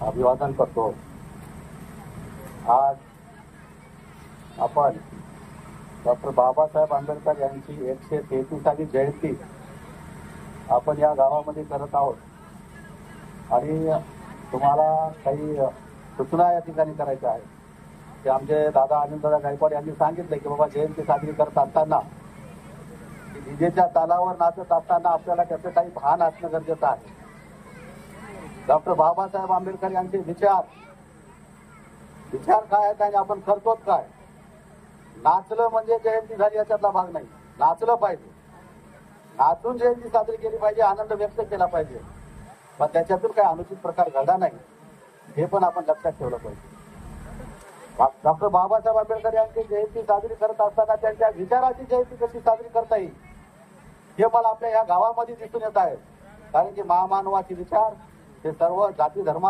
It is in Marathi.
अभिवादन करतो। आज आपण डॉक्टर बाबासाहेब आंबेडकर यांची 133वी जयंती आपण या गावामध्ये करत आहोत आणि तुम्हाला काही सूचना या ठिकाणी करायच्या आहेत की आमचे दादा आनंददादा गायकवाड यांनी सांगितले की बाबा जयंती साजरी करत असताना डीजेच्या तालावर नाचत असताना आपल्याला त्याचं काही भान असणं गरजेचं आहे। डॉक्टर बाबासाहेब आंबेडकर यांचे विचार काय आहेत आणि आपण करतोच काय। नाचलं म्हणजे जयंती झाली याच्यातला भाग नाही, नाचलं पाहिजे, नाचून जयंती साजरी केली पाहिजे, आनंद व्यक्त केला पाहिजे, पण त्याच्यातून काही अनुचित प्रकार घडला नाही हे पण आपण लक्षात ठेवलं पाहिजे। डॉक्टर बाबासाहेब आंबेडकर यांची जयंती साजरी करत असताना त्यांच्या विचाराची जयंती कशी साजरी करता येईल हे मला आपल्या या गावामध्ये दिसून येत आहे। कारण की महामानवाचे विचार हे सर्व जाती धर्मा